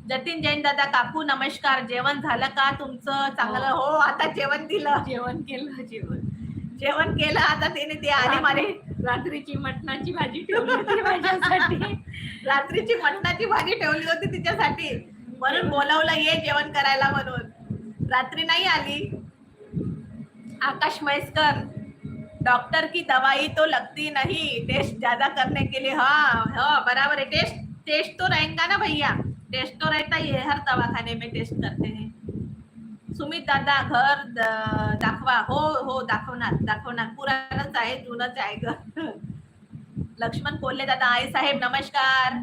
जतीन जैन दादा, काकू नमस्कार. जेवण झालं का तुमचं? चांगलं. हो, आता जेवण दिलं. जेवण केलं. जेवण केलं. आता तिने ती आली मारे. रात्रीची मटणाची भाजी ठेवली होती माझ्यासाठी. रात्रीची मटणाची भाजी ठेवली होती तिच्यासाठी, म्हणून बोलावलं ये जेवण करायला म्हणून. रात्री नाही आली. आकाश महेशकर, डॉक्टर की दवाई तो लगती नहीं, टेस्ट ज्यादा करने के लिए. हाँ हाँ बराबर है. टेस्ट तो रहेगा ना भैया, टेस्ट तो रहता ही है, हर दवाखाने में टेस्ट करते हैं. सुमित दादा, घर दाखवा. हो हो, दाखवणार. पुराणच आहे, जुनच आहे घर. लक्ष्मण कोल्हे दादा, आई साहेब नमस्कार.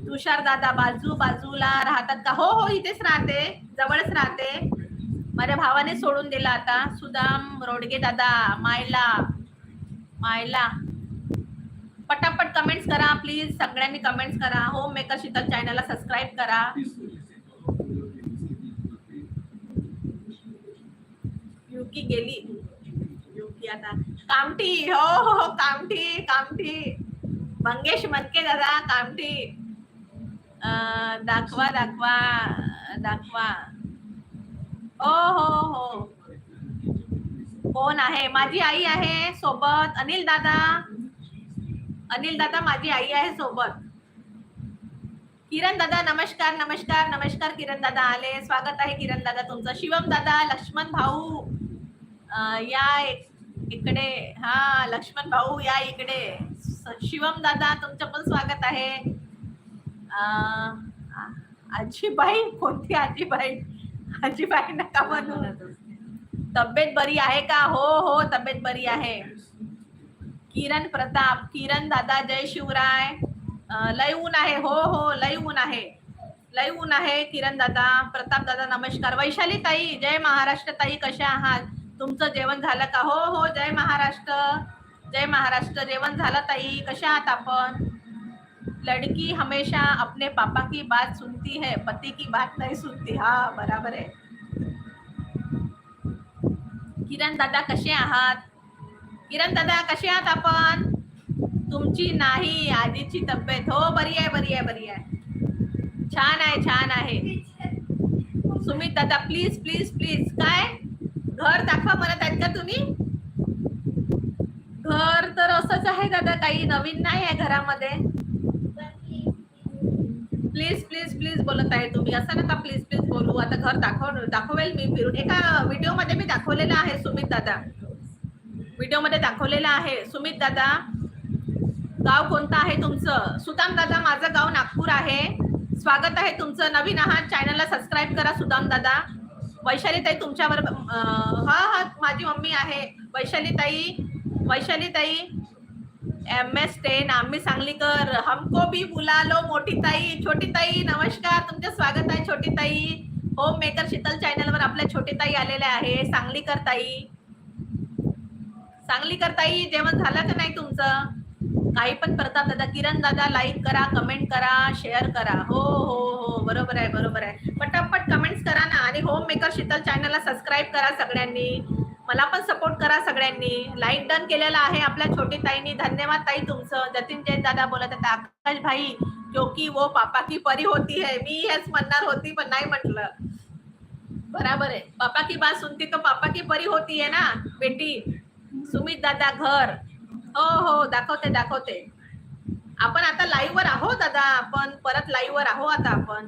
तुषार दादा, बाजूला राहतात का? हो हो, इथेच राहते, जवळच राहते. माझ्या भावाने सोडून दिला आता. सुदाम रोडगे दादा, मायला पटापट कमेंट्स करा प्लीज. सगळ्यांनी कमेंट्स करा. होम मेकर शीतल चॅनलला सबस्क्राईब करा. युकी गेली. युकी आता कामठी. हो हो, कामठी. मंगेश मनके दादा, कामठी. दाखवा. हो. कोण आहे? माझी आई आहे सोबत. अनिल दादा माझी आई आहे सोबत. किरण दादा नमस्कार. किरण दादा आले, स्वागत आहे किरण दादा तुमचं. शिवम दादा, लक्ष्मण भाऊ या इकडे. हा, लक्ष्मण भाऊ या इकडे. शिवम दादा तुमचं पण स्वागत आहे. आजीबाई, कोणती आजीबाई नका म्हणू. तब्येत बरी आहे का? हो, तब्येत बरी आहे. किरण प्रताप, किरण दादा जय शिवराय. लय ऊन आहे. हो, लय ऊन आहे. किरण दादा, प्रताप दादा नमस्कार. वैशाली ताई, जय महाराष्ट्र ताई, कशा आहात? तुमचं जेवण झालं का? हो, जय महाराष्ट्र. जेवण झालं ताई, कशा आहात आपण? लड़की हमेशा अपने पापा की बात सुनती है, पति की बात नहीं सुनती. हा, बराबर आहे. किरण दादा कसे आहात? किरण दादा कसे आहात आपण? तुमची नाही, आजीची तब्येत. हो, बरी आहे. छान आहे. सुमित दादा, प्लीज काय घर दाखवा म्हणत आहेत का तुम्ही? घर तर असंच आहे दादा, काही नवीन नाही आहे घरामध्ये. प्लीज बोलत आहे तुम्ही. असं नका प्लीज बोलू. आता घर दाखवेल मी फिरून. एका व्हिडिओ मध्ये मी दाखवलेलं आहे सुमित दादा. सुमित दादा, गाव कोणतं आहे तुमचं? सुदाम दादा, माझं गाव नागपूर आहे. स्वागत आहे तुमचं. नवीन आहात, चॅनलला सबस्क्राईब करा सुदाम दादा. वैशाली ताई तुमच्यावर. हा, माझी मम्मी आहे वैशाली ताई. MS10, आम्ही सांगलीकर. हमको भी बुला लो. मोठी ताई, छोटी ताई नमस्कार, तुमचं स्वागत आहे छोटी ताई. होम मेकर शीतल चॅनलवर आपल्या छोटी ताई आलेल्या आहे. सांगलीकर ताई, जेवण झालं का नाही तुमचं? काही पण प्रताप दादा, किरण दादा, लाईक करा, कमेंट करा, शेअर करा. हो, बरोबर आहे. पटापट कमेंट्स करा ना. आणि होम मेकर शीतल चॅनलला सबस्क्राईब करा सगळ्यांनी. मला पण सपोर्ट करा सगळ्यांनी. लाईक डन केलेला आहे आपल्या छोटी ताईंनी. धन्यवाद ताई तुमचं. जतीन जैन दादा बोलत आहेत. आकाश भाई, क्योंकि वो पापा की परी होती है. मी हेच म्हणणार होती पण नाही म्हटलं. बराबर आहे. पापा की बात सुनती तो पापा की परी होती है ना बेटी. सुमित दादा, घर. हो, दाखवते. आपण आता लाईव्ह वर आहोत दादा. आपण परत लाईव्ह वर आहोत आता आपण.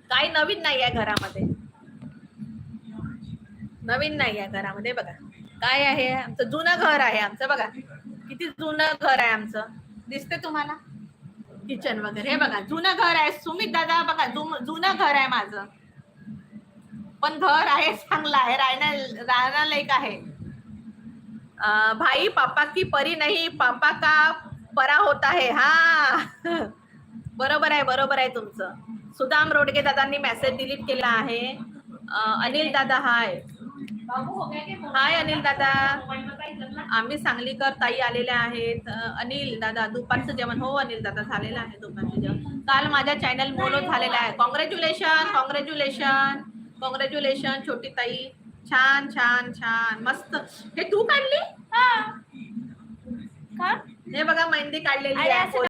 काही नवीन नाही आहे घरामध्ये. बघा काय आहे. आमचं जुनं घर आहे आमचं. बघा किती जुनं घर आहे आमचं. दिसते तुम्हाला किचन वगैरे. हे बघा जुनं घर आहे सुमित दादा. बघा जुनं घर आहे माझं. पण घर आहे, चांगलं आहे, राहण्या लायक आहे. भाई, पापा की परी नहीं, पापा का परा होता है. हा, बरोबर आहे तुमचं. सुदाम रोडगे दादांनी मेसेज डिलीट केला आहे. अनिल दादा, हाय अनिल दादा. आम्ही सांगलीकर ताई आलेल्या आहेत. अनिल दादा, दुपारचं जेवण. हो अनिल दादा, झालेलं आहे दुपारचं जेवण. काल माझ्या चॅनल मोलो झालेला आहे. कॉंग्रॅच्युलेशन छोटी ताई. छान मस्त. हे तू काढली? हे बघा मेहंदी काढलेली आहे.